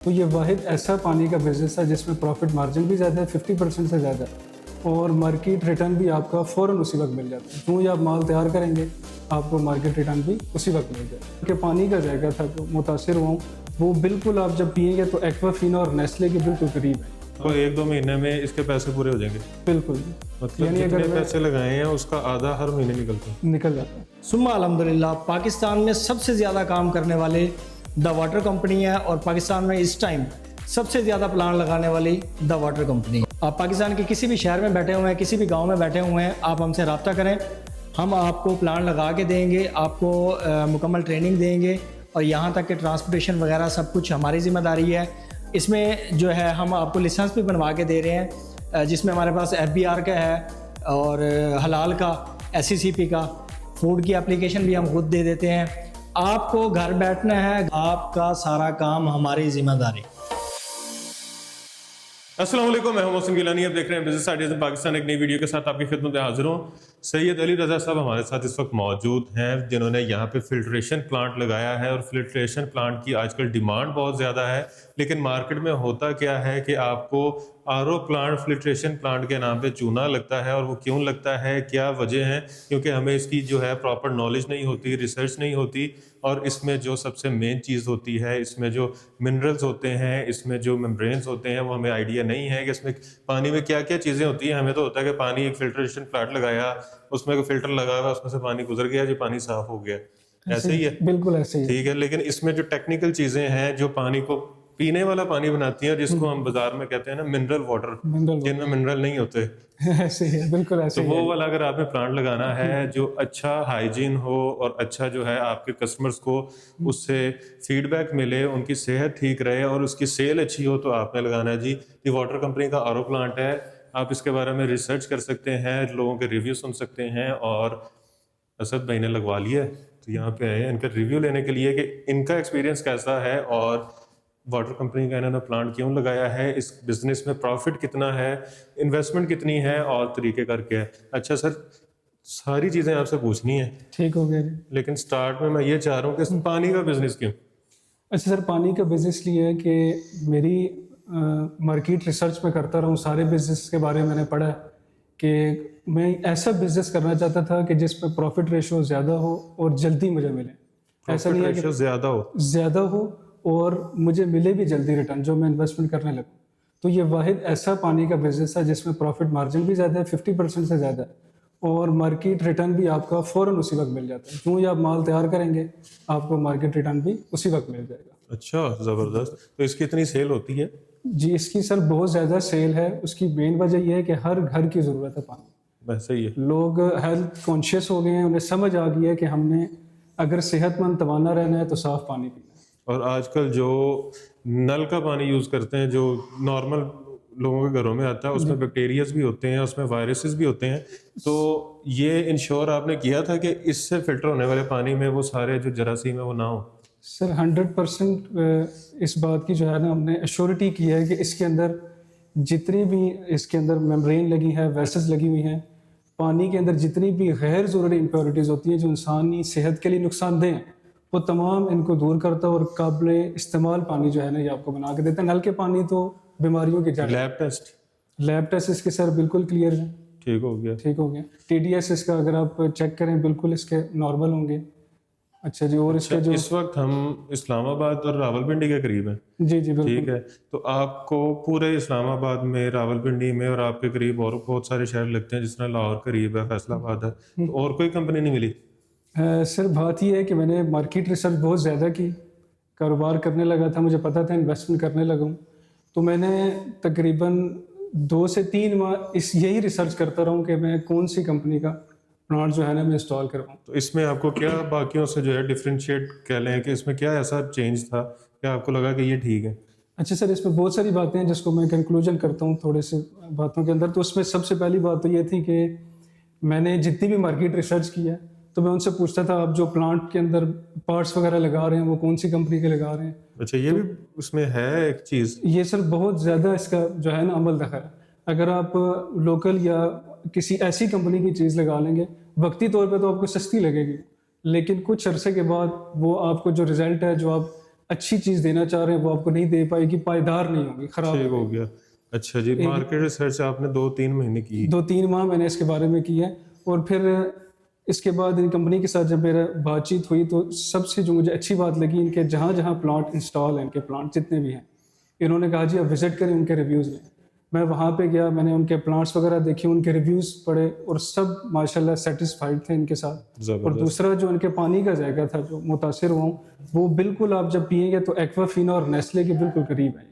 तो ये वाहिद ऐसा पानी का बिजनेस है जिसमें प्रॉफिट मार्जिन भी ज़्यादा है, 50% से ज़्यादा, और मार्केट रिटर्न भी आपका फ़ौरन उसी वक्त मिल जाता है। जो ही आप माल तैयार करेंगे आपको मार्केट रिटर्न भी उसी वक्त मिल जाएगा। कि पानी का जायका था जो मुतासिर हुआ हूँ, वो बिल्कुल आप जब पिएंगे तो एक्वाफिना और नेस्ले के बिल्कुल करीब है। तो 1-2 महीने में इसके पैसे पूरे हो जाएंगे। बिल्कुल, मतलब यानी जितने अगर पैसे लगाए हैं उसका आधा हर महीने निकलता है। निकल जाता है। सुम्मा अल्हम्दुलिल्लाह पाकिस्तान में सबसे ज़्यादा काम करने वाले द वाटर कंपनी है और पाकिस्तान में इस टाइम सबसे ज़्यादा प्लान लगाने वाली द वाटर कंपनी है। आप पाकिस्तान के किसी भी शहर में बैठे हुए हैं, किसी भी गांव में बैठे हुए हैं, आप हमसे रब्ता करें, हम आपको प्लान लगा के देंगे, आपको मुकम्मल ट्रेनिंग देंगे और यहाँ तक कि ट्रांसपोर्टेशन वगैरह सब कुछ हमारी ज़िम्मेदारी है। इसमें जो है हम आपको लाइसेंस भी बनवा के दे रहे हैं, जिसमें हमारे पास FBR का है और हलाल का, SCCP का, फूड की एप्लीकेशन भी हम खुद दे देते हैं। आपको घर बैठना है, आपका सारा काम हमारी जिम्मेदारी। अस्सलाम वालेकुम, मैं हूं मोहसिन गिलानी। आप देख रहे हैं बिजनेस आइडियाज इन पाकिस्तान। एक नई वीडियो के साथ आपकी खिदमत में हाजिर हूं। सैयद अली रजा साहब हमारे साथ इस वक्त मौजूद हैं, जिन्होंने यहाँ पे फिल्ट्रेशन प्लांट लगाया है। और फिल्ट्रेशन प्लांट की आजकल डिमांड बहुत ज़्यादा है, लेकिन मार्केट में होता क्या है कि आपको RO प्लांट फिल्ट्रेशन प्लांट के नाम पे चूना लगता है। और वो क्यों लगता है, क्या वजह है? क्योंकि हमें इसकी जो है प्रॉपर नॉलेज नहीं होती, रिसर्च नहीं होती। और इसमें जो सबसे मेन चीज़ होती है, इसमें जो मिनरल्स होते हैं, इसमें जो मेम्ब्रेन्स होते हैं, वो हमें आइडिया नहीं है कि इसमें पानी में क्या क्या चीज़ें होती हैं। हमें तो होता है कि पानी, एक फिल्ट्रेशन प्लांट लगाया, उसमें कोई फिल्टर लगा हुआ, उसमें से पानी गुजर गया, जो पानी साफ हो गया, ऐसे ही है। बिल्कुल ऐसे ही है। ठीक है, लेकिन इसमें जो टेक्निकल चीज़ें हैं जो पानी को पीने वाला पानी बनाती हैं, जिसको हम बाजार में कहते हैं ना मिनरल वाटर, जिनमें मिनरल नहीं होते, ऐसे ही है, बिल्कुल ऐसे तो ही वो है। वाला अगर आपने प्लांट लगाना है जो अच्छा हाइजीन हो और अच्छा जो है आपके कस्टमर्स को उससे फीडबैक मिले, उनकी सेहत ठीक रहे और उसकी सेल अच्छी हो, तो आपने लगाना है जी। ये वाटर कंपनी का RO प्लांट है। आप इसके बारे में रिसर्च कर सकते हैं, लोगों के रिव्यू सुन सकते हैं। और असद भाई ने लगवा लिया है, तो यहाँ पे आए हैं इनका रिव्यू लेने के लिए कि इनका एक्सपीरियंस कैसा है और वाटर कंपनी का इन्होंने प्लांट क्यों लगाया है, इस बिजनेस में प्रॉफिट कितना है, इन्वेस्टमेंट कितनी है और तरीके करके है। अच्छा सर, सारी चीज़ें आपसे पूछनी है, ठीक हो गया जी। लेकिन स्टार्ट में मैं ये चाह रहा हूँ कि पानी का बिजनेस क्यों? अच्छा सर, पानी का बिजनेस लिए है कि मेरी मार्केट रिसर्च में करता रहूँ, सारे बिजनेस के बारे में मैंने पढ़ा है कि मैं ऐसा बिजनेस करना चाहता था कि जिसमें प्रॉफिट रेशो ज़्यादा हो और जल्दी मुझे मिले। ऐसा नहीं है कि ज़्यादा हो और मुझे मिले भी जल्दी रिटर्न जो मैं इन्वेस्टमेंट करने लगूँ। तो ये वाहिद ऐसा पानी का बिजनेस है जिसमें प्रॉफिट मार्जिन भी ज़्यादा है, 50% से ज़्यादा है, और मार्केट रिटर्न भी आपका फ़ौरन उसी वक्त मिल जाता है। जो ही आप माल तैयार करेंगे आपको मार्केट रिटर्न भी उसी वक्त मिल जाएगा। अच्छा, ज़बरदस्त। तो इसकी इतनी सेल होती है? जी, इसकी सर बहुत ज़्यादा सेल है। उसकी मेन वजह यह है कि हर घर की ज़रूरत है पानी। वैसे ही है, लोग हेल्थ कॉन्शियस हो गए हैं, उन्हें समझ आ गई है कि हमने अगर सेहतमंद तवाना रहना है तो साफ़ पानी पीना है। और आजकल जो नल का पानी यूज़ करते हैं, जो नॉर्मल लोगों के घरों में आता है, उसमें बैक्टीरियाज भी होते हैं, उसमें वायरसेस भी होते हैं। तो ये इंश्योर आपने किया था कि इससे फिल्टर होने वाले पानी में वो सारे जो जरासीम है वो ना हो? सर 100% इस बात की जो है ना हमने एश्योरिटी की है कि इसके अंदर जितनी भी इसके अंदर मेम्ब्रेन लगी है, वेसल्स लगी हुई हैं, पानी के अंदर जितनी भी गैर ज़रूरी इम्प्योरिटीज़ होती हैं जो इंसानी सेहत के लिए नुकसानदेह हैं, वो तमाम इनको दूर करता है और काबिल इस्तेमाल पानी जो है ना ये आपको बना के देता है। नल के पानी तो बीमारियों की जड़। लैब टेस्ट इसके सर बिल्कुल क्लियर है, ठीक हो गया, ठीक हो गया। TDS इसका अगर आप चेक करें बिल्कुल इसके नॉर्मल होंगे। अच्छा जी, और इसके जो इस वक्त हम इस्लामाबाद और रावलपिंडी के करीब हैं। जी जी बिल्कुल। ठीक है, तो आपको पूरे इस्लामाबाद में, रावलपिंडी में और आपके करीब और बहुत सारे शहर लगते हैं, जिस तरह लाहौर करीब है, फैसलाबाद है, तो और कोई कंपनी नहीं मिली? सर बात यह है कि मैंने मार्केट रिसर्च बहुत ज़्यादा की, कारोबार करने लगा था, मुझे पता था इन्वेस्टमेंट करने लगा हूँ, तो मैंने तकरीबन 2 से 3 माह यही रिसर्च करता रहूँ कि मैं कौन सी कंपनी का प्लांट जो है ना मैं इंस्टॉल करवाऊँ। तो इसमें आपको क्या बाकियों से जो है डिफरेंशिएट कह लें कि इसमें क्या ऐसा चेंज था कि आपको लगा कि ये ठीक है? अच्छा सर, इसमें बहुत सारी बातें हैं जिसको मैं कंक्लूजन करता हूँ थोड़े से बातों के अंदर। तो उसमें सबसे पहली बात तो ये थी कि मैंने जितनी भी मार्केट रिसर्च की है तो मैं उनसे पूछता था आप जो प्लांट के अंदर पार्ट्स वगैरह लगा रहे हैं वो कौन सी कंपनी के लगा रहे हैं। अच्छा, ये भी उसमें है एक चीज़? ये सर बहुत ज़्यादा इसका जो है ना अमल दखल है। अगर आप लोकल या किसी ऐसी कंपनी की चीज़ लगा लेंगे, वक्ती तौर पे तो आपको सस्ती लगेगी, लेकिन कुछ अरसे के बाद वो आपको जो रिज़ल्ट है, जो आप अच्छी चीज़ देना चाह रहे हैं वो आपको नहीं दे पाएगी, पायदार नहीं होगी, खराब ठीक हो गया। अच्छा जी, मार्केट रिसर्च आपने 2-3 महीने की? 2-3 माह मैंने इसके बारे में किया है। और फिर इसके बाद इन कंपनी के साथ जब मेरा बातचीत हुई तो सबसे जो मुझे अच्छी बात लगी, इनके जहाँ जहाँ प्लांट इंस्टॉल हैं, इनके प्लांट जितने भी हैं, इन्होंने कहा जी आप विज़िट करें, उनके रिव्यूज़ लें। मैं वहाँ पे गया, मैंने उनके प्लांट्स वगैरह देखे, उनके रिव्यूज़ पढ़े और सब माशाल्लाह सेटिस्फाइड थे इनके साथ। और जबरदस्त। दूसरा जो इनके पानी का जायका था, जो मुतासिर हुआ हूँ, वो बिल्कुल आप जब पिएंगे तो एक्वाफिना और नेस्ले के बिल्कुल करीब है।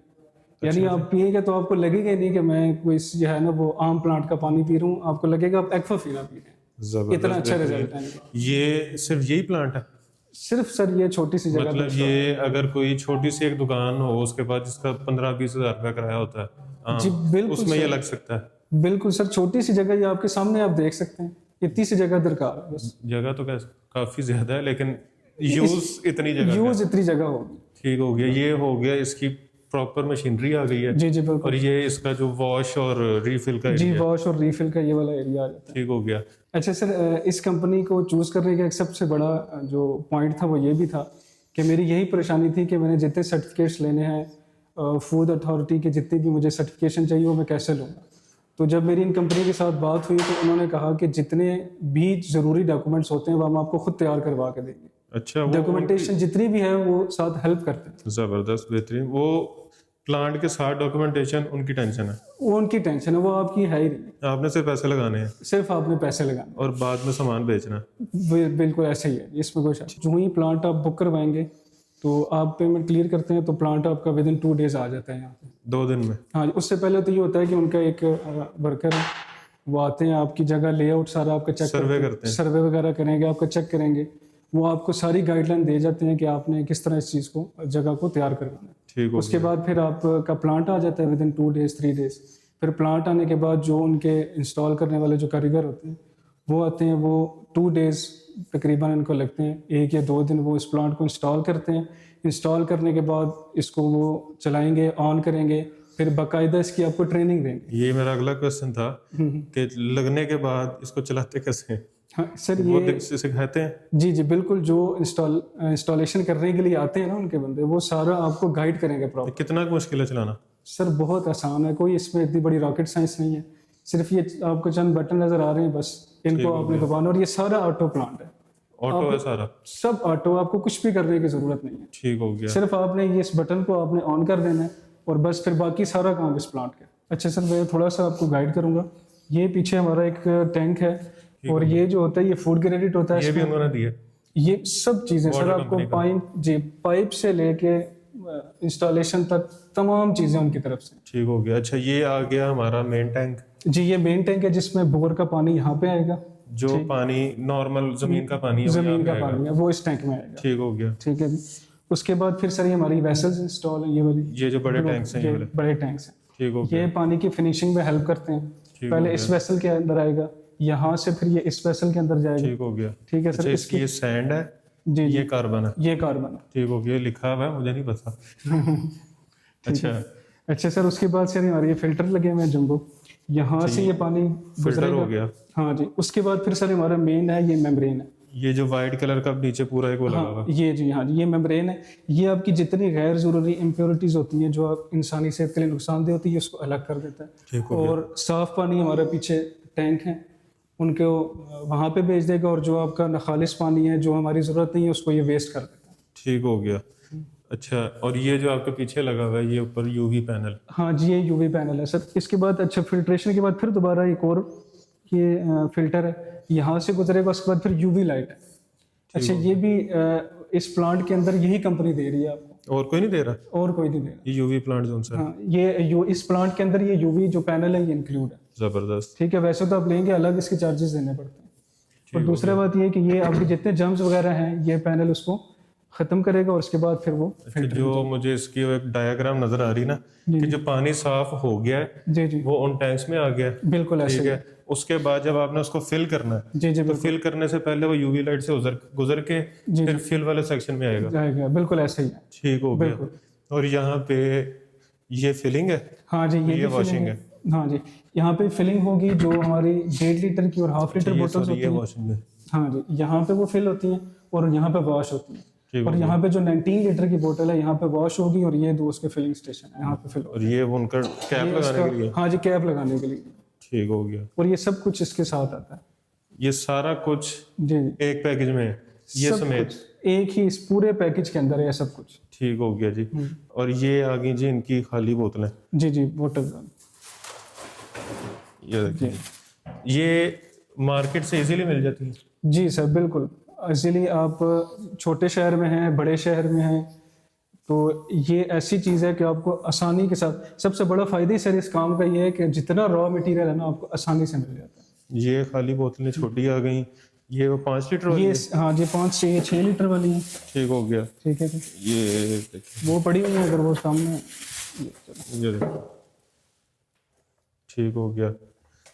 यानी आप पिएंगे तो आपको लगेगा ही नहीं कि मैं कोई जो है ना वो आम प्लांट का पानी पी रहा हूँ, आपको लगेगा आप एक्वाफिना पी रहे हैं। जबरदस्त, इतना अच्छा बेहतरीन। रिजल्ट है इनका। ये सिर्फ यही प्लांट है? सिर्फ सर ये छोटी सी जगह मतलब ये अगर कोई छोटी सी एक दुकान हो, उसके बाद जिसका 15-20 हज़ार रुपया किराया होता है, हाँ, जी बिल्कुल उसमें ये सर। लग सकता है। बिल्कुल सर, छोटी सी जगह ये आपके सामने आप देख सकते हैं, इतनी सी जगह दरकार है बस। जगह तो काफी ज्यादा है, लेकिन यूज इतनी जगह का। यूज इतनी जगह होगी। ठीक हो गया। ये हो गया, इसकी प्रॉपर मशीनरी आ गई है। जी जी बिल्कुल। और ये इसका जो वॉश और रिफिल का जी एरिया, वॉश और रीफिल का ये वाला एरिया आ जाता है। ठीक हो गया। अच्छा सर, इस कंपनी को चूज़ करने का एक सबसे बड़ा जो पॉइंट था वो ये भी था कि मेरी यही परेशानी थी कि मैंने जितने सर्टिफिकेट्स लेने हैं, फूड अथॉरिटी के जितनी भी मुझे सर्टिफिकेशन चाहिए वो मैं कैसे लूँगा। तो जब मेरी इन कंपनी के साथ बात हुई तो उन्होंने कहा कि जितने भी ज़रूरी डॉक्यूमेंट्स होते हैं वो हम आपको खुद तैयार करवा के देंगे। अच्छा, वो डॉक्यूमेंटेशन जितनी भी है वो साथ हेल्प करते हैं। जबरदस्त, बेहतरीन। वो प्लांट के साथ डॉक्यूमेंटेशन उनकी टेंशन है, वो उनकी टेंशन है, वो आपकी है ही नहीं। आपने सिर्फ पैसे लगाने हैं सिर्फ आपने पैसे लगाने, और बाद में सामान बेचना है। बिल्कुल ऐसे ही है, इसमें कोई शक। जो ही प्लांट आप बुक करवाएंगे तो आप पेमेंट क्लियर करते हैं तो प्लांट आपका विद इन 2 डेज आ जाता है यहाँ पे। 2 दिन में? हाँ जी, उससे पहले तो ये होता है कि उनका एक वर्कर है, वो आते हैं, आपकी जगह लेआउट सारा आपका चेक सर्वे करते हैं। सर्वे वगैरह करेंगे, आपका चेक करेंगे, वो आपको सारी गाइडलाइन दे जाते हैं कि आपने किस तरह इस चीज़ को, जगह को तैयार करवाना है। ठीक हो उसके बाद फिर आपका प्लांट आ जाता है विद इन 2 डेज 3 डेज। फिर प्लांट आने के बाद जो उनके इंस्टॉल करने वाले जो कारीगर होते हैं वो आते हैं, वो 2 डेज तकरीबन इनको लगते हैं, 1 या 2 दिन वो इस प्लांट को इंस्टॉल करते हैं। इंस्टॉल करने के बाद इसको वो चलाएंगे, ऑन करेंगे, फिर बाकायदा इसकी आपको ट्रेनिंग देंगे। ये मेरा अगला क्वेश्चन था कि लगने के बाद इसको चलाते कैसे हैं? हाँ सर, वो ये सिखाते हैं? जी जी बिल्कुल, जो इंस्टॉलेशन करने के लिए आते हैं ना उनके बंदे, वो सारा आपको गाइड करेंगे प्रॉपर। कितना मुश्किल है चलाना? सर बहुत आसान है, कोई इसमें इतनी बड़ी रॉकेट साइंस नहीं है। सिर्फ ये आपको चंद बटन नजर आ रहे हैं, बस इनको आपने दबाना, और ये सारा ऑटो प्लांट है, ऑटो है सारा? सब ऑटो, आपको कुछ भी करने की जरूरत नहीं है। ठीक हो गया। सिर्फ आपने ये इस बटन को आपने ऑन कर देना है और बस फिर बाकी सारा काम इस प्लांट का। अच्छा सर, मैं थोड़ा सा आपको गाइड करूंगा। ये पीछे हमारा एक टैंक है और ये जो होता है ये फूड ग्रेडेड होता है। ये भी उन्होंने दिया? ये सब चीज़ें सर आपको पाइप से लेके इंस्टॉलेशन तक तमाम चीज़ें उनकी तरफ से। ठीक हो गया। अच्छा, ये आ गया हमारा मेन टैंक। जी, ये मेन टैंक है जिसमें बोर का पानी यहाँ पे आएगा, जो पानी नॉर्मल जमीन का पानी है, जमीन का पानी है वो इस टैंक में आएगा। ठीक हो गया। ठीक है जी। उसके बाद फिर सर ये हमारी वेसल्स इंस्टॉल है, ये वाली, ये जो बड़े टैंक्स हैं, ये वाले? बड़े टैंक्स हैं। ठीक हो गया। ये पानी की फिनिशिंग में हेल्प करते हैं। पहले इस वेसल के अंदर आएगा, यहाँ से फिर ये इस वेसल के अंदर जाएगा। ठीक हो गया। ठीक है सर। अच्छा, इसकी ये सैंड है, जी ये कार्बन है? ये कार्बन है। ठीक हो गया। लिखा हुआ है, मुझे नहीं पता। अच्छा सर, उसके बाद सर हमारे ये फिल्टर लगे हुए हैं जंबो, यहाँ से ये पानी फिल्टर हो गया। हाँ जी। उसके बाद फिर सर हमारा मेन है, ये मेम्ब्रेन है। ये जो वाइट कलर का नीचे पूरा एक वो लगा हुआ? ये जी, हाँ जी, ये मेम्ब्रेन है। ये आपकी जितनी गैर जरूरी इम्प्योरिटीज होती हैं जो आप इंसानी सेहत के लिए नुकसानदेह होती है, उसको अलग कर देता है। ठीक हो गया। और साफ पानी हमारे पीछे टैंक है, उनको वहाँ पे भेज देगा, और जो आपका नखालिस पानी है जो हमारी ज़रूरत नहीं है उसको ये वेस्ट कर देता है। ठीक हो गया। अच्छा, और ये जो आपके पीछे लगा हुआ है ये ऊपर यूवी पैनल? हाँ जी, ये यूवी पैनल है सर। इसके बाद अच्छा, फिल्ट्रेशन के बाद फिर दोबारा एक और ये फिल्टर है, यहाँ से गुजरेगा, उसके बाद फिर यूवी लाइट है। अच्छा, ये भी इस प्लांट के अंदर यही कंपनी दे रही है आपको, और कोई नहीं दे रहा? और कोई नहीं दे रहा। ये यूवी प्लांट जोन सा? हाँ, इस प्लांट के अंदर ये यूवी जो पैनल है ये इंक्लूड है। जबरदस्त। ठीक है, वैसे तो आप लेंगे अलग, इसके चार्जेस देने पड़ते हैं। और दूसरा बात ये है कि ये आपके जितने जर्म्स वगैरह हैं ये पैनल उसको खत्म करेगा, और उसके बाद फिर वो जो मुझे इसकी एक डायग्राम नजर आ रही ना कि जो पानी साफ हो गया है जी जी वो उन टैंक्स में आ गया है, बिल्कुल ऐसे ठीक है। उसके बाद जब आपने उसको फिल करना है जी जी तो फिल करने से पहले वो यूवी लाइट से गुजर के फिर फिल वाले सेक्शन में आएगा? जाएगा, बिल्कुल ऐसे ही है। ठीक हो गया। और यहाँ पे ये फिलिंग है? हाँ जी, ये वॉशिंग है? हाँ जी, यहाँ पे फिलिंग होगी जो हमारी 1.5 लीटर की और हाफ लीटर बोतल्स होती ये हैं। वॉशिंग है? हाँ जी, यहाँ पे वो फिल होती हैं और यहाँ पे वॉश होती हैं। ठीक और हो यहाँ पे जो 19 लीटर की बोतल है यहाँ पे वॉश होगी और ये दो उसके फिलिंग स्टेशन है, यहाँ पे फिल और ये उनका कैप लगाने के लिए, हाँ जी, कैप लगाने के लिए। ठीक हो गया। और ये सब कुछ इसके साथ आता है। ये सारा कुछ जी जी, एक पैकेज में है, ये सब समेत, कुछ एक ही इस पूरे पैकेज के अंदर है सब कुछ। ठीक हो गया जी। और ये आ गई जी इनकी खाली बोतलें, जी जी, बोतल। ये देखिए, ये मार्केट से इजीली मिल जाती है। जी सर, बिल्कुल इसीलिए आप छोटे शहर में हैं, बड़े शहर में हैं, तो ये ऐसी चीज़ है कि आपको आसानी के साथ, सबसे बड़ा फ़ायदा ही सर इस काम का ये है कि जितना रॉ मटेरियल है ना आपको आसानी से मिल जाता है। ये खाली बोतलें छोटी आ गई, ये वो 5 लीटर वाली ये है। हाँ जी, 5 6 6 लीटर वाली है। ठीक हो गया। ठीक है जी, ये देखिए, वो पड़ी हुई है अगर वो सामने है। ये देखिए, ठीक हो गया।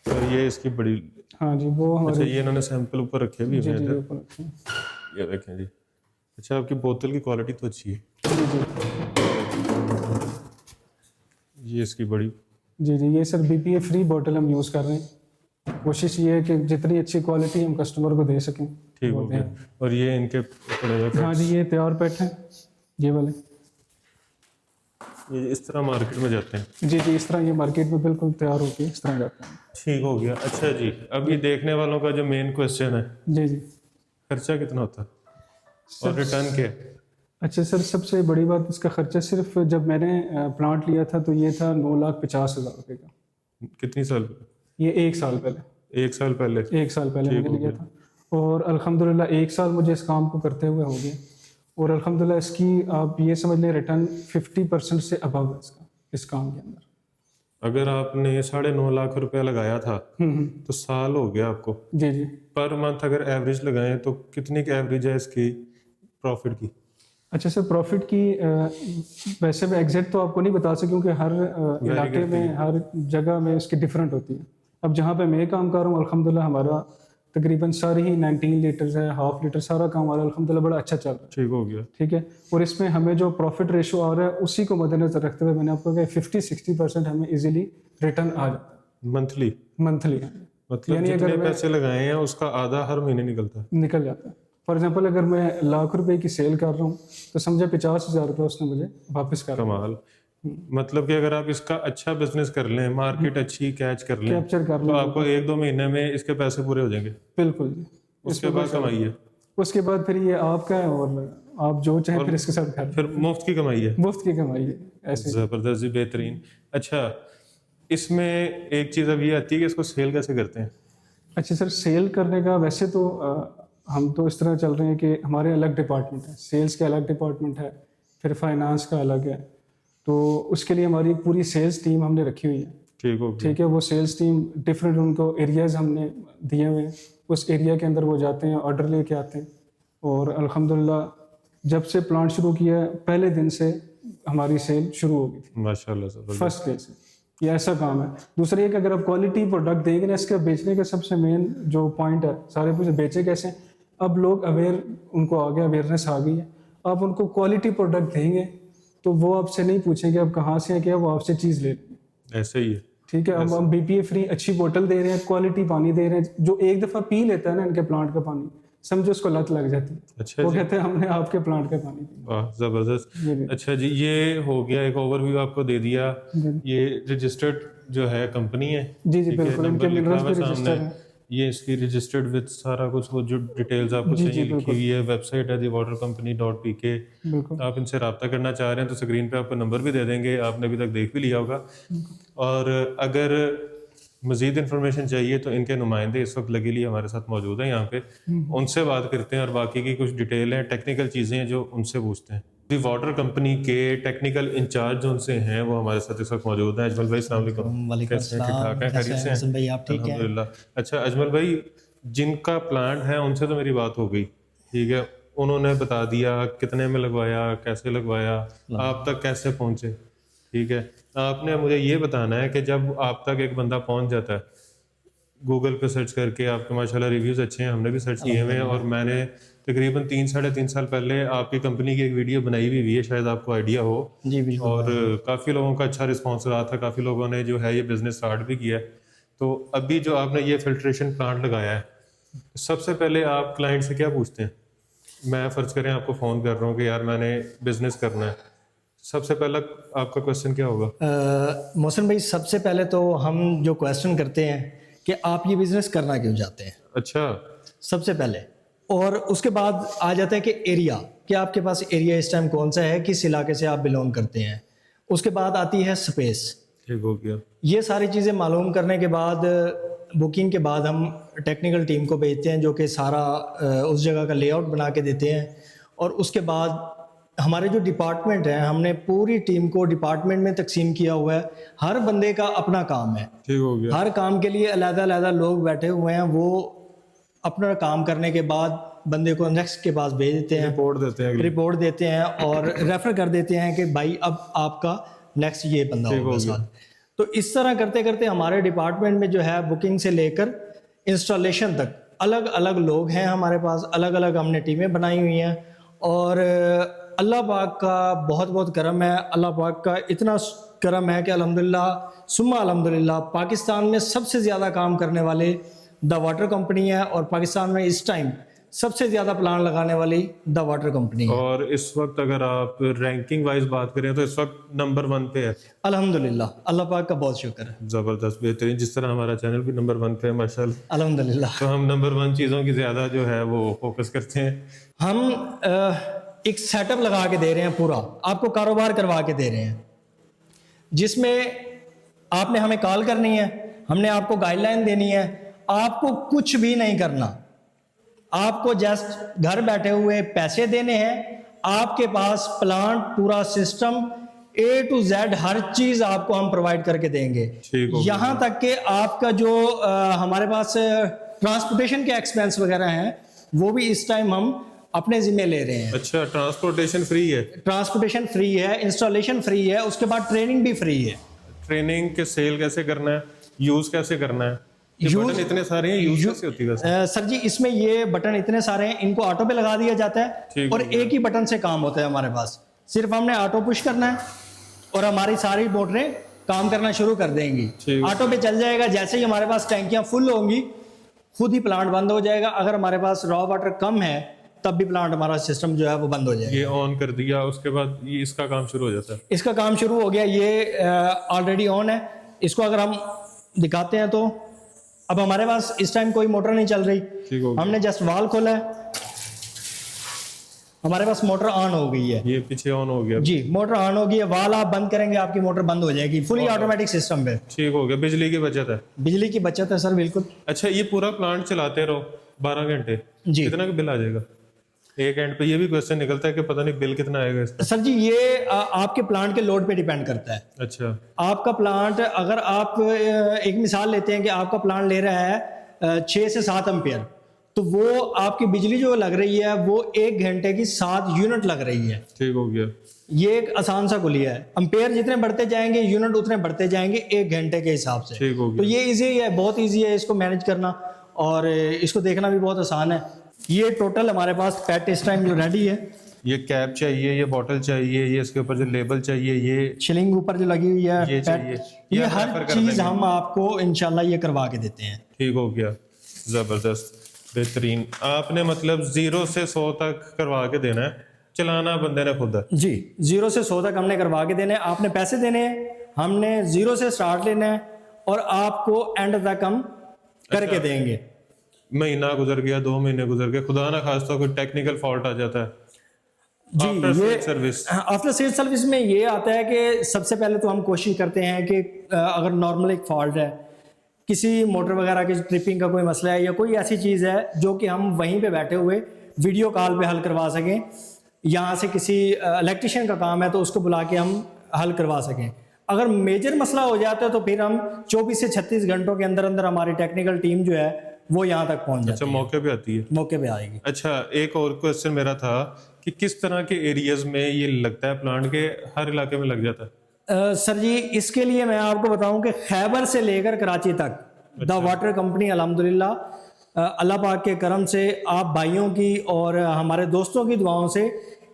और ये इसकी बड़ी, हाँ जी, वो अच्छा हमारे ये इन्होंने सैंपल ऊपर रखे भी जी हुए जी हैं। ऊपर रखे हैं। ये देखें जी। अच्छा, आपकी बोतल की क्वालिटी तो अच्छी है। जी जी ये इसकी बड़ी, जी जी, ये सर BPA फ्री बोतल हम यूज़ कर रहे हैं। कोशिश ये है कि जितनी अच्छी क्वालिटी हम कस्टमर को दे सकें। ठीक हो गया। और ये इनके पड़े हुए हाँ जी, ये तैयार पैक हैं ये वाले। ये इस तरह मार्केट में जाते हैं। जी जी, इस तरह ये मार्केट में बिल्कुल तैयार होके इस तरह जाते हैं। ठीक हो गया। अच्छा जी, अब ये देखने वालों का जो मेन क्वेश्चन है, जी जी, खर्चा कितना होता है और रिटर्न क्या है? अच्छा सर, सबसे बड़ी बात इसका खर्चा, सिर्फ जब मैंने प्लांट लिया था तो ये था 9,50,000 रुपये का। कितनी साल पहले? ये 1 साल पहले, 1 साल पहले। 1 साल पहले ठीक मैंने हो लिया था। और अल्हम्दुलिल्लाह 1 साल मुझे इस काम को करते हुए हो गया। और अल्हम्दुलिल्लाह इसकी आप ये समझ लें रिटर्न 50% से अबव है इसका, इस काम के अंदर। अगर आपने 9.5 लाख रुपया लगाया था तो साल हो गया आपको, जी जी, पर मंथ अगर एवरेज लगाएं तो कितनी की एवरेज है इसकी प्रॉफिट की? अच्छा सर, प्रॉफिट की वैसे मैं एग्जैक्ट तो आपको नहीं बता सकूं क्योंकि हर इलाके में, हर जगह में इसकी डिफरेंट होती है। अब जहाँ पे मैं काम कर रहा हूँ अल्हम्दुलिल्लाह हमारा तकरीबन सारी ही 19 लीटर है, हाफ लीटर, सारा काम हमारा अल्हम्दुलिल्लाह बड़ा अच्छा चल रहा है। ठीक हो गया। ठीक है, और इसमें हमें जो प्रॉफिट रेशो आ रहा है उसी को मद्देनजर रखते हुए मैंने आपको कहा 50-60% हमें इजीली रिटर्न आ जाता मंथली? है मंथली, मतलब यानी जितने अगर मैं- पैसे लगाए हैं उसका आधा हर महीने निकलता है। निकल जाता है। फॉर एग्जाम्पल अगर मैं ₹1,00,000 की सेल कर रहा हूँ तो समझे 50,000 रुपये उसने मुझे वापस कर कमाल। मतलब कि अगर आप इसका अच्छा बिजनेस कर लें, मार्केट अच्छी कैच कर लें, कैप्चर कर तो लो। आपको 1-2 महीने में इसके पैसे पूरे हो जाएंगे। बिल्कुल जी, उसके बाद कमाई है, उसके बाद फिर ये आपका है और आप जो चाहें फिर इसके साथ कर, फिर मुफ्त की कमाई है। मुफ्त की कमाई है ऐसे। जबरदस्त जी, बेहतरीन। अच्छा, इसमें एक चीज़ अब ये आती है कि इसको सेल कैसे करते हैं? अच्छा सर, सेल करने का वैसे तो हम तो इस तरह चल रहे हैं कि हमारे अलग डिपार्टमेंट है, सेल्स के अलग डिपार्टमेंट है, फिर फाइनेंस का अलग है। तो उसके लिए हमारी पूरी सेल्स टीम हमने रखी हुई है। ठीक हो गया। ठीक है, वो सेल्स टीम डिफरेंट उनको एरियाज़ हमने दिए हुए हैं, उस एरिया के अंदर वो जाते हैं, ऑर्डर लेके आते हैं। और अल्हम्दुलिल्लाह जब से प्लांट शुरू किया है पहले दिन से हमारी सेल शुरू हो गई थी, माशाल्लाह, जबरदस्त। फर्स्ट डे से। ये ऐसा काम है। दूसरा ये कि अगर आप क्वालिटी प्रोडक्ट देंगे ना, इसका बेचने का सबसे मेन जो पॉइंट है, सारे कुछ बेचे कैसे, अब लोग अवेयर, उनको आ गया, अवेयरनेस आ गई है। आप उनको क्वालिटी प्रोडक्ट देंगे तो वो आपसे नहीं पूछेंगे आप कहाँ से हैं, क्या, वो आपसे चीज़ ले लेंगे। ऐसे ही है। ठीक है, अब हम BPA फ्री अच्छी बोतल दे रहे हैं, क्वालिटी पानी दे रहे हैं। जो एक दफ़ा पी लेता है ना इनके प्लांट का पानी, समझो उसको लत लग जाती है। अच्छा वो जी, कहते हैं हमने आपके प्लांट का पानी पिया। वाह, जबरदस्त। ये भी। अच्छा जी, ये हो गया, एक ओवरव्यू आपको दे दिया। जी। ये रजिस्टर्ड जो है कंपनी है। जी जी, ठीक है, बिल्कुल, नंबर इनके लिखा मिनरल्स हुआ भी सामने। रजिस्टर है। ये इसकी रजिस्टर्ड विद सारा कुछ, वो जो डिटेल्स आपको जी, सही जी, लिखी बिल्कुल। हुई है। वेबसाइट है thewatercompany.pk। बिल्कुल। आप इनसे रब्ता करना चाह रहे हैं तो स्क्रीन पे आपको नंबर भी दे देंगे, आपने अभी तक देख भी लिया होगा। और अगर मज़ीद इन्फॉर्मेशन चाहिए तो इनके नुमाइंदे इस वक्त लगी लिए हमारे साथ मौजूद हैं यहाँ पे, उनसे बात करते हैं और बाकी की कुछ डिटेल हैं, टेक्निकल चीज़ें हैं जो उनसे पूछते हैं। दी वाटर कंपनी के टेक्निकल इंचार्ज जो उनसे हैं वो हमारे साथ इस वक्त मौजूद हैं। अजमल भाई, अस्सलाम वालेकुम। वालेकुम कैसे हैं? ठीक अस्सलाम, ठाक हैं? कैसे खैरियत से हैं हसन हैं? भाई, आप ठीक हैं? अल्हम्दुलिल्लाह। अच्छा अजमल भाई, जिनका प्लांट है उनसे तो मेरी बात हो गई, ठीक है, उन्होंने बता दिया कितने में लगवाया, कैसे लगवाया, आप तक कैसे पहुंचे। ठीक है, आपने मुझे ये बताना है कि जब आप तक एक बंदा पहुंच जाता है, गूगल पे सर्च करके, आपके माशाल्लाह रिव्यूज़ अच्छे हैं, हमने भी सर्च किए हुए हैं, और मैंने तकरीबन 3-3.5 साल पहले आपकी कंपनी की एक वीडियो बनाई हुई है, शायद आपको आइडिया हो। जी बिल्कुल। और काफ़ी लोगों का अच्छा रिस्पॉन्स रहा था, काफ़ी लोगों ने जो है ये बिज़नेस स्टार्ट भी किया है। तो अभी जो आपने ये फिल्ट्रेशन प्लांट लगाया है, सबसे पहले आप क्लाइंट से क्या पूछते हैं? मैं फ़र्ज़ करें आपको फ़ोन कर रहा हूँ कि यार मैंने बिज़नेस करना है, सबसे पहला आपका क्वेश्चन क्या होगा? मोहसिन भाई, सबसे पहले तो हम जो क्वेश्चन करते हैं कि आप ये बिज़नेस करना क्यों चाहते हैं, अच्छा, सबसे पहले। और उसके बाद आ जाता है कि एरिया, कि आपके पास एरिया इस टाइम कौन सा है, किस इलाके से आप बिलोंग करते हैं। उसके बाद आती है स्पेस। ठीक हो गया। ये सारी चीज़ें मालूम करने के बाद, बुकिंग के बाद हम टेक्निकल टीम को भेजते हैं जो कि सारा उस जगह का लेआउट बना के देते हैं। और उसके बाद हमारे जो डिपार्टमेंट है, हमने पूरी टीम को डिपार्टमेंट में तकसीम किया हुआ है। हर बंदे का अपना काम है, ठीक हो गया। हर काम के लिए अलग-अलग लोग बैठे हुए हैं। वो अपना काम करने के बाद बंदे को नेक्स्ट के पास भेज देते हैं, रिपोर्ट देते हैं और रेफर कर देते हैं कि भाई अब आपका नेक्स्ट ये बंदा होगा साथ। तो इस तरह करते करते हमारे डिपार्टमेंट में जो है बुकिंग से लेकर इंस्टॉलेशन तक अलग अलग लोग हैं हमारे पास, अलग अलग हमने टीमें बनाई हुई हैं। और अल्लाह पाक का बहुत बहुत करम है, अल्लाह पाक का इतना करम है कि अल्हम्दुलिल्लाह सुम्मा अल्हम्दुलिल्लाह पाकिस्तान में सबसे ज़्यादा काम करने वाले द वाटर कंपनी है। और पाकिस्तान में इस टाइम सबसे ज़्यादा प्लान लगाने वाली द वाटर कंपनी है। और इस वक्त अगर आप रैंकिंग वाइज बात करें तो इस वक्त नंबर 1 पे है। अल्हम्दुलिल्लाह, अल्लाह पाक का बहुत शुक्र है। ज़बरदस्त, बेहतरीन। जिस तरह हमारा चैनल भी नंबर 1 पे है माशाल्लाह, अल्हम्दुलिल्लाह। तो हम नंबर 1 चीज़ों की ज़्यादा जो है वो फोकस करते हैं। हम एक सेटअप लगा के दे रहे हैं, पूरा आपको कारोबार करवा के दे रहे हैं, जिसमें आपने हमें कॉल करनी है, हमने आपको गाइडलाइन देनी है, आपको कुछ भी नहीं करना, आपको जस्ट घर बैठे हुए पैसे देने हैं। आपके पास प्लांट पूरा सिस्टम A to Z हर चीज आपको हम प्रोवाइड करके देंगे। यहाँ तक कि आपका जो हमारे पास ट्रांसपोर्टेशन के एक्सपेंस वगैरह हैं वो भी इस टाइम हम अपने जिम्मे ले रहे हैं। अच्छा, ट्रांसपोर्टेशन फ्री है? ट्रांसपोर्टेशन फ्री है, इंस्टॉलेशन फ्री है, उसके बाद ट्रेनिंग भी फ्री है। ट्रेनिंग के सेल कैसे करना है, यूज कैसे करना है? ये बटन इतने सारे हैं, यूज कैसे होती है? सर जी, इसमें ये बटन इतने सारे हैं, इनको ऑटो पे लगा दिया जाता है और एक ही बटन से काम होता है हमारे पास। सिर्फ हमने ऑटो पुश करना है और हमारी सारी मोटरें काम करना शुरू कर देंगी। ऑटो पे चल जाएगा, जैसे ही हमारे पास टैंकियां फुल होंगी खुद ही प्लांट बंद हो जाएगा। अगर हमारे पास रॉ वाटर कम है तब भी प्लांट हमारा सिस्टम जो है वो बंद हो जाएगा। ये ऑन कर दिया, उसके बाद ये इसका काम शुरू हो जाता है? इसका काम शुरू हो गया, ये ऑलरेडी ऑन है। इसको अगर हम दिखाते हैं तो अब हमारे पास इस टाइम कोई मोटर नहीं चल रही, हमने जस्ट वाल खोला है, हमारे पास मोटर ऑन हो गई है। ये पीछे ऑन हो गया जी, मोटर ऑन हो गई है। वाल आप बंद करेंगे आपकी मोटर बंद हो जाएगी, फुली ऑटोमेटिक सिस्टम पे। ठीक हो गया। बिजली की बचत है? बिजली की बचत है सर, बिल्कुल। अच्छा, ये पूरा प्लांट चलाते रहो 12 घंटे, जी, कितना का बिल आ जाएगा एक एंड पे? ये भी क्वेश्चन निकलता है कि पता नहीं बिल कितना आएगा इसका। सर जी, ये आपके प्लांट के लोड पे डिपेंड करता है। अच्छा, आपका प्लांट, अगर आप एक मिसाल लेते हैं कि आपका प्लांट ले रहा है 6 से 7 एम्पियर, तो वो आपकी बिजली जो लग रही है वो 1 घंटे की 7 यूनिट लग रही है। ठीक हो गया। ये एक आसान सा गुलिया है, एम्पेयर जितने बढ़ते जाएंगे यूनिट उतने बढ़ते जाएंगे 1 घंटे के हिसाब से। ठीक हो गया। तो ये इजी है, बहुत इजी है इसको मैनेज करना और इसको देखना भी बहुत आसान है। ये टोटल हमारे पास पैट इस टाइम जो रेडी है। ये कैप चाहिए, ये बॉटल चाहिए, ये इसके ऊपर जो लेबल चाहिए, ये शिलिंग ऊपर जो लगी हुई है, ये चाहिए, ये हर चीज हम आपको इंशाल्लाह ये करवा के देते हैं। ठीक हो गया, जबरदस्त, बेहतरीन। आपने मतलब 0 से 100 तक करवा के देना है, चलाना बंदे ने खुद है? जी, 0 से 100 तक हमने करवा के देने हैं। आपने पैसे देने हैं, हमने 0 से स्टार्ट लेना है और आपको एंड तक हम करके देंगे। महीना गुजर गया, 2 महीने गुजर गए, खुदा ना खास्ता कोई टेक्निकल फॉल्ट आ जाता है जी, ये सर्विस, आफ्टर सेल सर्विस में ये आता है कि सबसे पहले तो हम कोशिश करते हैं कि अगर नॉर्मल एक फॉल्ट है, किसी मोटर वगैरह की ट्रिपिंग का कोई मसला है या कोई ऐसी चीज़ है जो कि हम वहीं पे बैठे हुए वीडियो कॉल पे हल करवा सकें, यहाँ से किसी इलेक्ट्रिशियन का काम है तो उसको बुला के हम हल करवा सकें। अगर मेजर मसला हो जाता है तो फिर हम 24 से 36 घंटों के अंदर अंदर हमारी टेक्निकल टीम जो है वो यहाँ तक पहुँच जाती है। अच्छा, मौके पे आती है? मौके पे आएगी। अच्छा, एक और क्वेश्चन मेरा था कि किस तरह के एरियाज में ये लगता है प्लांट के? हर इलाके में लग जाता है? सर जी, इसके लिए मैं आपको बताऊं कि खैबर से लेकर कराची तक द वाटर कंपनी अल्हम्दुलिल्लाह अल्लाह पाक के करम से, आप भाइयों की और हमारे दोस्तों की दुआओं से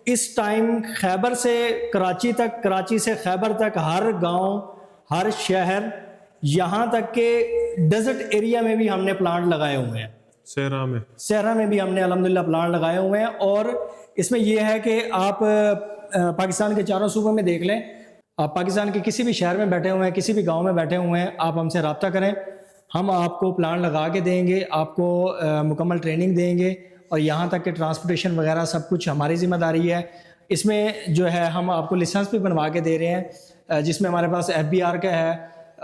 इस टाइम खैबर से कराची तक, कराची से खैबर तक, हर गांव, हर शहर, यहाँ तक के डेजर्ट एरिया में भी हमने प्लांट लगाए हुए हैं। सहरा में भी हमने अल्हम्दुलिल्लाह प्लांट लगाए हुए हैं। और इसमें यह है कि आप पाकिस्तान के चारों सूबों में देख लें, आप पाकिस्तान के किसी भी शहर में बैठे हुए हैं, किसी भी गांव में बैठे हुए हैं, आप हमसे रब्ता करें, हम आपको प्लांट लगा के देंगे, आपको मुकम्मल ट्रेनिंग देंगे और यहाँ तक कि ट्रांसपोर्टेशन वगैरह सब कुछ हमारी ज़िम्मेदारी है। इसमें जो है हम आपको लाइसेंस भी बनवा के दे रहे हैं, जिसमें हमारे पास FBR का है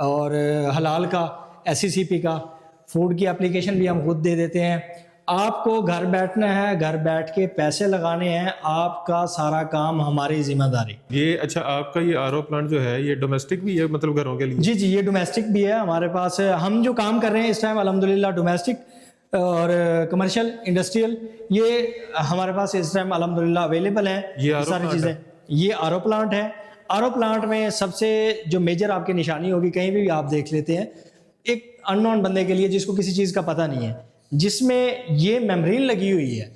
और हलाल का, SCCP का, फूड की एप्लीकेशन भी हम खुद दे देते हैं। आपको घर बैठना है, घर बैठ के पैसे लगाने हैं, आपका सारा काम हमारी जिम्मेदारी। ये अच्छा, आपका ये RO प्लांट जो है ये डोमेस्टिक भी है, मतलब घरों के लिए? जी जी, ये डोमेस्टिक भी है हमारे पास। हम जो काम कर रहे हैं इस टाइम अल्हम्दुलिल्लाह डोमेस्टिक और कमर्शियल, इंडस्ट्रियल, ये हमारे पास इस टाइम अल्हम्दुलिल्लाह अवेलेबल है। ये सारी चीज़ें, ये RO प्लांट है। RO प्लांट में सबसे जो मेजर आपकी निशानी होगी, कहीं भी आप देख लेते हैं, एक अननोन बंदे के लिए जिसको किसी चीज़ का पता नहीं है, जिसमें ये मेम्ब्रेन लगी हुई है।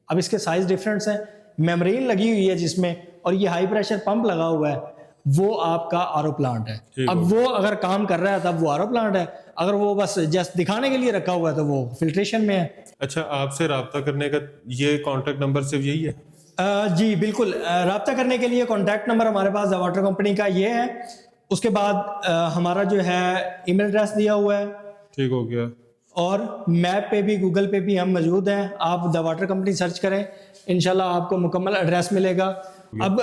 अब इसके साइज डिफरेंस हैं, मेम्ब्रेन लगी हुई है जिसमें, और ये हाई प्रेशर पंप लगा हुआ है, वो आपका RO प्लांट है। अब वो अगर काम कर रहा है तब वो RO प्लांट है, अगर वो बस जस्ट दिखाने के लिए रखा हुआ है तो वो फिल्ट्रेशन में है। अच्छा, आपसे रब्ता करने का ये कॉन्टैक्ट नंबर सिर्फ यही है? जी बिल्कुल, रब्ता करने के लिए कॉन्टैक्ट नंबर हमारे पास द वाटर कंपनी का ये है। उसके बाद हमारा जो है ईमेल एड्रेस दिया हुआ है। ठीक हो गया। और मैप पे भी, गूगल पे भी हम मौजूद हैं। आप द वाटर कंपनी सर्च करें, इंशाल्लाह आपको मुकम्मल एड्रेस मिलेगा। अब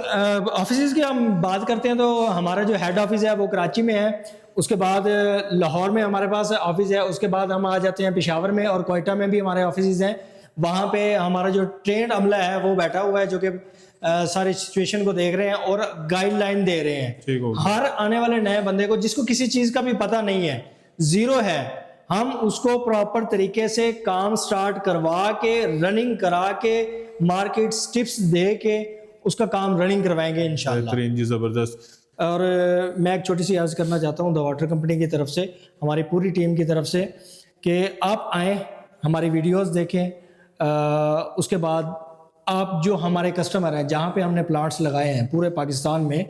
ऑफिस की हम बात करते हैं तो हमारा जो हेड ऑफिस है वो कराची में है, उसके बाद लाहौर में हमारे पास ऑफिस है, उसके बाद हम आ जाते हैं पेशावर में और कोयटा में भी हमारे ऑफिस हैं। वहाँ पे हमारा जो ट्रेंड अमला है वो बैठा हुआ है, जो कि सारी सिचुएशन को देख रहे हैं और गाइडलाइन दे रहे हैं। हर आने वाले नए बंदे को, जिसको किसी चीज़ का भी पता नहीं है, जीरो है, हम उसको प्रॉपर तरीके से काम स्टार्ट करवा के, रनिंग करा के, मार्केट टिप्स दे के उसका काम रनिंग करवाएंगे इंशाल्लाह। जी, जबरदस्त। और मैं एक छोटी सी अर्ज करना चाहता हूँ द वाटर कंपनी की तरफ से, हमारी पूरी टीम की तरफ से, कि आप आएँ, हमारी वीडियोस देखें, उसके बाद आप जो हमारे कस्टमर हैं, जहाँ पे हमने प्लांट्स लगाए हैं पूरे पाकिस्तान में,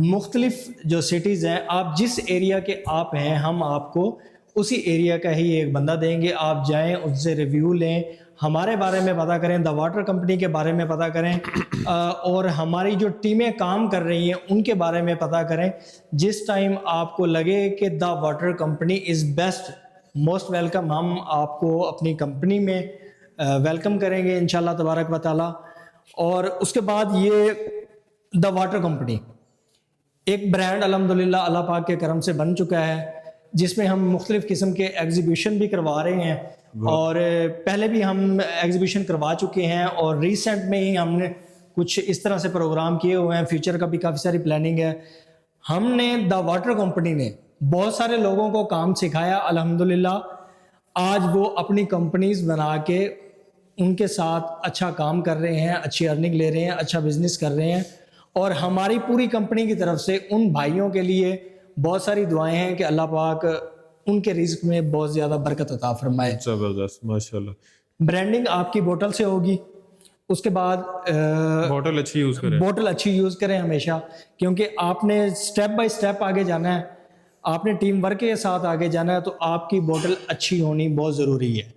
मुख्तलिफ जो सिटीज़ हैं, आप जिस एरिया के आप हैं, हम आपको उसी एरिया का ही एक बंदा देंगे। आप जाएं, उससे रिव्यू लें, हमारे बारे में पता करें, द वाटर कंपनी के बारे में पता करें और हमारी जो टीमें काम कर रही हैं उनके बारे में पता करें। जिस टाइम आपको लगे कि the water company is best, most welcome, हम आपको अपनी कंपनी में वेलकम करेंगे इंशाल्लाह तबारक व तआला। और उसके बाद ये द वाटर कंपनी एक ब्रांड अल्हम्दुलिल्लाह अल्लाह पाक के करम से बन चुका है, जिसमें हम मुख्तलिफ़ किस्म के एग्जीबिशन भी करवा रहे हैं और पहले भी हम एग्जीबिशन करवा चुके हैं और रिसेंट में ही हमने कुछ इस तरह से प्रोग्राम किए हुए हैं। फ्यूचर का भी काफ़ी सारी प्लानिंग है। हमने द वाटर कंपनी ने बहुत सारे लोगों को काम सिखाया अल्हम्दुलिल्लाह। आज वो अपनी कंपनीज बना के उनके साथ अच्छा काम कर रहे हैं, अच्छी अर्निंग ले रहे हैं, अच्छा बिजनेस कर रहे हैं। और हमारी पूरी कंपनी की तरफ से उन भाइयों के लिए बहुत सारी दुआएं हैं कि अल्लाह पाक उनके रिस्क में बहुत ज़्यादा बरकत अता फरमाए। ज़बरदस्त, माशाल्लाह। ब्रांडिंग आपकी बोतल से होगी, उसके बाद बोतल अच्छी यूज़ करें, बोतल अच्छी यूज़ करें हमेशा, क्योंकि आपने स्टेप बाय स्टेप आगे जाना है, आपने टीम वर्क के साथ आगे जाना है, तो आपकी बोतल अच्छी होनी बहुत ज़रूरी है।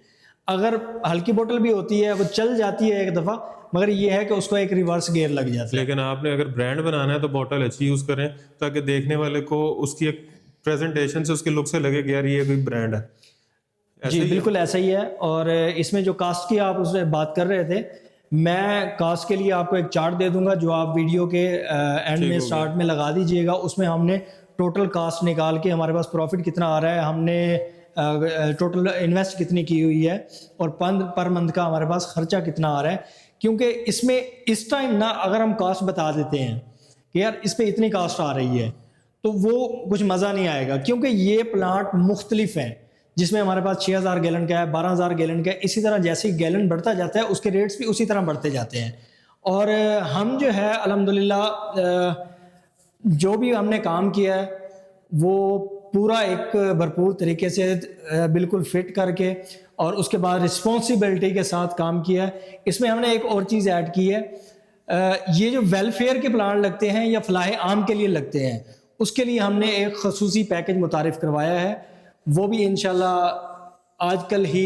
अगर हल्की बोतल भी होती है, वो चल जाती है एक दफ़ा, मगर ये है कि उसको एक रिवर्स गियर लग जाता है। लेकिन आपने अगर ब्रांड बनाना है तो बोतल अच्छी यूज़ करें, ताकि देखने वाले को उसकी एक प्रेजेंटेशन से, उसके लुक से लगे कि यार ये कोई ब्रांड है। जी बिल्कुल ऐसा ही है। और इसमें जो कास्ट की आप उससे बात कर रहे थे, मैं कास्ट के लिए आपको एक चार्ट दे दूंगा जो आप वीडियो के एंड में स्टार्ट में लगा दीजिएगा। उसमें हमने टोटल कास्ट निकाल के हमारे पास प्रॉफिट कितना आ रहा है, हमने टोटल इन्वेस्ट कितनी की हुई है और पर मंथ का हमारे पास खर्चा कितना आ रहा है। क्योंकि इसमें इस टाइम ना अगर हम कास्ट बता देते हैं कि यार इस पे इतनी कास्ट आ रही है, तो वो कुछ मज़ा नहीं आएगा, क्योंकि ये प्लांट मुख्तलिफ हैं, जिसमें हमारे पास 6000 गैलन का है, 12000 गैलन का है। इसी तरह जैसे ही गैलन बढ़ता जाता है उसके रेट्स भी उसी तरह बढ़ते जाते हैं। और हम जो है अल्हम्दुलिल्लाह जो भी हमने काम किया है वो पूरा एक भरपूर तरीके से बिल्कुल फिट करके और उसके बाद रिस्पॉन्सिबिलिटी के साथ काम किया है। इसमें हमने एक और चीज़ ऐड की है, ये जो वेलफेयर के प्लान लगते हैं या फलाह आम के लिए लगते हैं, उसके लिए हमने एक खसूसी पैकेज मुतारिफ करवाया है। वो भी इंशाल्लाह आजकल ही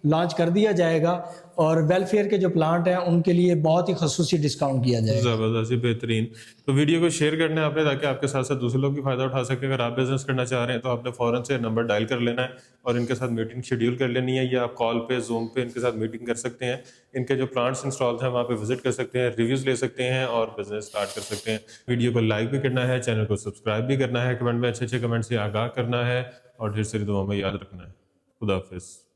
लॉन्च कर दिया जाएगा और वेलफेयर के जो प्लांट हैं उनके लिए बहुत ही खसूसी डिस्काउंट किया जाएगा। ज़बरदस्त, बेहतरीन। तो वीडियो को शेयर करना है आपने ताकि आपके साथ साथ दूसरे लोग भी फ़ायदा उठा सकें। अगर आप बिज़नेस करना चाह रहे हैं तो आपने फ़ौरन से नंबर डायल कर लेना है और इनके साथ मीटिंग शेड्यूल कर लेनी है, या आप कॉल पे, जूम पे इनके साथ मीटिंग कर सकते हैं। इनके जो प्लांट्स इंस्टॉल्ड हैं वहाँ पे विजिट कर सकते हैं, रिव्यूज़ ले सकते हैं और बिज़नेस स्टार्ट कर सकते हैं। वीडियो को लाइक भी करना है, चैनल को सब्सक्राइब भी करना है, कमेंट में अच्छे अच्छे कमेंट से आगाह करना है और ढेर सारी दुआओं में याद रखना है। खुदा हाफिज़।